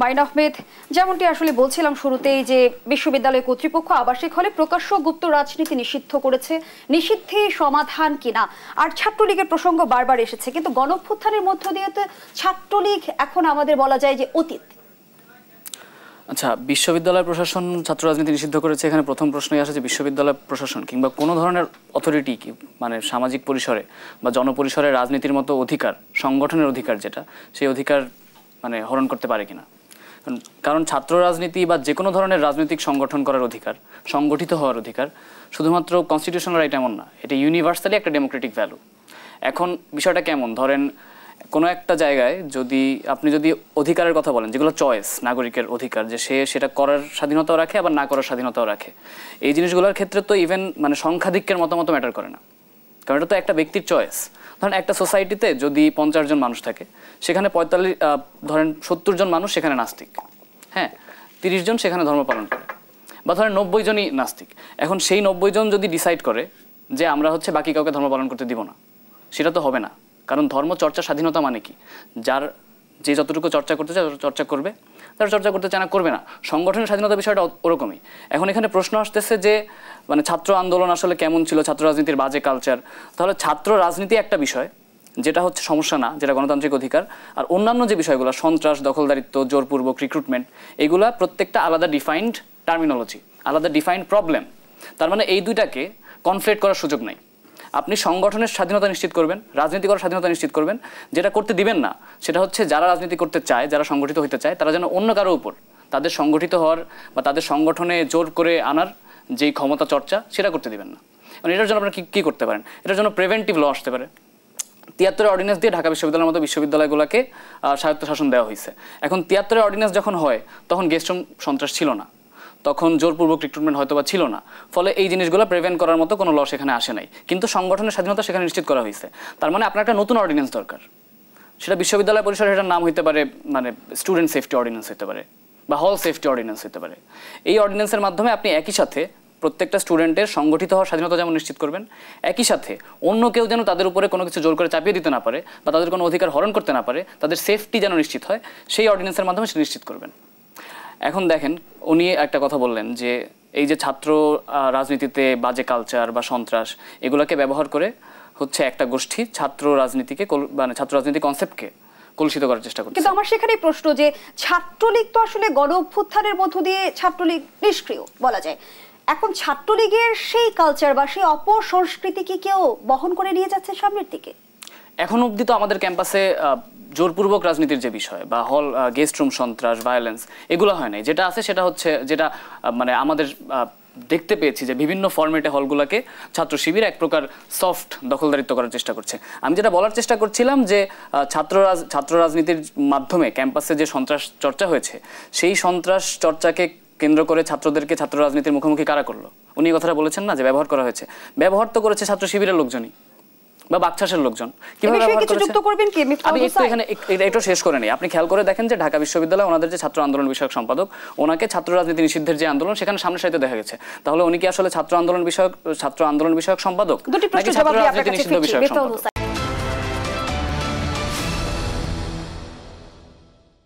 Mine Ahmed, যেমনটি আসলে বলছিলাম শুরুতেই যে বিশ্ববিদ্যালয় কর্তৃপক্ষ আবাসিক হলে প্রকাশ্য গুপ্ত রাজনীতি নিষিদ্ধ করেছে, নিষিদ্ধে সমাধান কিনা। আর ছাত্রলীগের প্রসঙ্গ বারবার এসেছে, কিন্তু গণঅভ্যুত্থানের মধ্য দিয়ে তো ছাত্রলীগ এখন আমাদের বলা যায় যে অতীত। আচ্ছা, বিশ্ববিদ্যালয় প্রশাসন ছাত্র রাজনীতি নিষিদ্ধ করেছে, এখানে প্রথম প্রশ্নই আসে যে বিশ্ববিদ্যালয় প্রশাসন কিংবা কোনো ধরনের অথরিটি কি মানে সামাজিক পরিসরে বা জনপরিসরে রাজনীতির মতো অধিকার, সংগঠনের অধিকার যেটা, সেই অধিকার মানে হরণ করতে পারে কিনা। কারণ ছাত্র রাজনীতি বা যে কোনো ধরনের রাজনৈতিক সংগঠন করার অধিকার, সংগঠিত হওয়ার অধিকার শুধুমাত্র কনস্টিটিউশনাল রাইট এমন না, এটা ইউনিভার্সালি একটা ডেমোক্রেটিক ভ্যালু। এখন বিষয়টা কেমন, ধরেন কোনো একটা জায়গায় আপনি যদি অধিকারের কথা বলেন, যেগুলো চয়েস, নাগরিকের অধিকার, যে সে সেটা করার স্বাধীনতাও রাখে আবার না করার স্বাধীনতাও রাখে, এই জিনিসগুলোর ক্ষেত্রে তো ইভেন মানে সংখ্যাধিক্যের মতামত ম্যাটার করে না, কারণ এটা তো একটা ব্যক্তির চয়েস। ধরেন একটা সোসাইটিতে যদি 50 জন মানুষ থাকে, সেখানে 70 জন মানুষ সেখানে নাস্তিক, হ্যাঁ, 30 জন সেখানে ধর্ম পালন করে, বা ধরেন 90 জনই নাস্তিক। এখন সেই 90 জন যদি ডিসাইড করে যে আমরা বাকি কাউকে ধর্ম পালন করতে দিব না, সেটা তো হবে না। কারণ ধর্ম চর্চা স্বাধীনতা মানে কি, যে যতটুকু চর্চা করতে চায় চর্চা করবে, তারা চর্চা করতে চায় না করবে না। সংগঠনের স্বাধীনতা বিষয়টা ওরকমই। এখন এখানে প্রশ্ন আসতেছে যে মানে ছাত্র আন্দোলন আসলে কেমন ছিল, ছাত্র রাজনীতির বাজে কালচার। তাহলে ছাত্র রাজনীতি একটা বিষয়, যেটা হচ্ছে সমস্যা না, যেটা গণতান্ত্রিক অধিকার। আর অন্যান্য যে বিষয়গুলো, সন্ত্রাস, দখলদারিত্ব, জোরপূর্বক রিক্রুটমেন্ট, এগুলা প্রত্যেকটা আলাদা ডিফাইন্ড টার্মিনোলজি, আলাদা ডিফাইন্ড প্রবলেম। তার মানে এই দুইটাকে কনফ্লেট করার সুযোগ নাই। আপনি সংগঠনের স্বাধীনতা নিশ্চিত করবেন, রাজনীতি করার স্বাধীনতা নিশ্চিত করবেন, যেটা করতে দিবেন না সেটা হচ্ছে যারা রাজনীতি করতে চায়, যারা সংগঠিত হতে চায়, তারা যেন অন্য কারো উপর তাদের সংগঠিত হওয়ার বা তাদের সংগঠনে জোর করে আনার যেই ক্ষমতা চর্চা, সেটা করতে দিবেন না। মানে এটার জন্য আপনারা কী করতে পারেন? এটার জন্য প্রিভেন্টিভ ল আসতে পারে। 73 অর্ডিন্যান্স দিয়ে ঢাকা বিশ্ববিদ্যালয়ের মতো বিশ্ববিদ্যালয়গুলোকে স্বায়ত্তশাসন দেওয়া হয়েছে। এখন 73 অর্ডিন্যান্স যখন হয়, তখন গেস্টরুম সন্ত্রাস ছিল না, তখন জোরপূর্বক রিক্রুটমেন্ট হয়তো বা ছিল না, ফলে এই জিনিসগুলো প্রিভেন্ট করার মতো কোনো ল সেখানে আসে নাই। কিন্তু সংগঠনের স্বাধীনতা সেখানে নিশ্চিত করা হয়েছে। তার মানে আপনার একটা নতুন অর্ডিন্যান্স দরকার। সেটা বিশ্ববিদ্যালয় পরিসরে এটার নাম হইতে পারে মানে স্টুডেন্ট সেফটি অর্ডিন্যান্স হতে পারে, বা হল সেফটি অর্ডিন্যান্স হতে পারে। এই অর্ডিন্যান্সের মাধ্যমে আপনি একই সাথে প্রত্যেকটা স্টুডেন্টের সংগঠিত হওয়ার স্বাধীনতা যেমন নিশ্চিত করবেন, একই সাথে অন্য কেউ যেন তাদের উপরে কোনো কিছু জোর করে চাপিয়ে দিতে না পারে বা তাদের কোনো অধিকার হরণ করতে না পারে, তাদের সেফটি যেন নিশ্চিত হয়, সেই অর্ডিন্যান্সের মাধ্যমে সেটা নিশ্চিত করবেন। এখন দেখেন, উনি একটা কথা বললেন যে এই যে ছাত্র রাজনীতিতে বাজে কালচার বা সন্ত্রাস, এগুলোকে ব্যবহার করে হচ্ছে একটা গোষ্ঠী ছাত্র রাজনীতিকে মানে ছাত্র রাজনীতি কনসেপ্টকে কলুষিত করার চেষ্টা করছে। কিন্তু আমার সেখানেই প্রশ্ন যে ছাত্রলীগ তো আসলে গণঅভ্যুত্থানের মধ্য দিয়ে ছাত্রলীগ নিষ্ক্রিয় বলা যায়। এখন ছাত্রলীগের সেই কালচার বা সেই অপসংস্কৃতি কি কেউ বহন করে নিয়ে যাচ্ছে সামনের দিকে? এখন অবধি তো আমাদের ক্যাম্পাসে জোরপূর্বক রাজনীতির যে বিষয় বা গেস্ট রুম সন্ত্রাস, ভায়োলেন্স, এগুলো হয় নাই। যেটা আছে সেটা হচ্ছে যেটা মানে আমাদের দেখতে পেয়েছি যে বিভিন্ন ফরম্যাটে হলগুলোকে ছাত্র শিবির এক প্রকার সফট দখলদারিত্ব করার চেষ্টা করছে। আমি যেটা বলার চেষ্টা করছিলাম যে ছাত্র রাজনীতির মাধ্যমে ক্যাম্পাসে যে সন্ত্রাস চর্চা হয়েছে, সেই সন্ত্রাস চর্চাকে কেন্দ্র করে ছাত্রদেরকে ছাত্র রাজনীতির মুখোমুখি কারা করলো? উনি কথাটা বলেছেন না যে ব্যবহার করা হয়েছে। ব্যবহার তো করেছে ছাত্র শিবিরের লোকজনই বা বাকশাসের লোকজন। কিভাবে ব্যবহার করেছে? আমি এখানে একটু শেষ করে নেই। আপনি খেয়াল করে দেখেন যে ঢাকা বিশ্ববিদ্যালয় ওনাদের যে ছাত্র আন্দোলন বিষয়ক সম্পাদক, ওনাকে ছাত্র রাজনীতি নিষিদ্ধের যে আন্দোলন, সেখানে সামনের সারিতে দেখা গেছে। তাহলে উনি কি আসলে ছাত্র আন্দোলন বিষয়ক সম্পাদক নাকি ছাত্র রাজনীতি নিষিদ্ধ বিষয়ক সম্পাদক?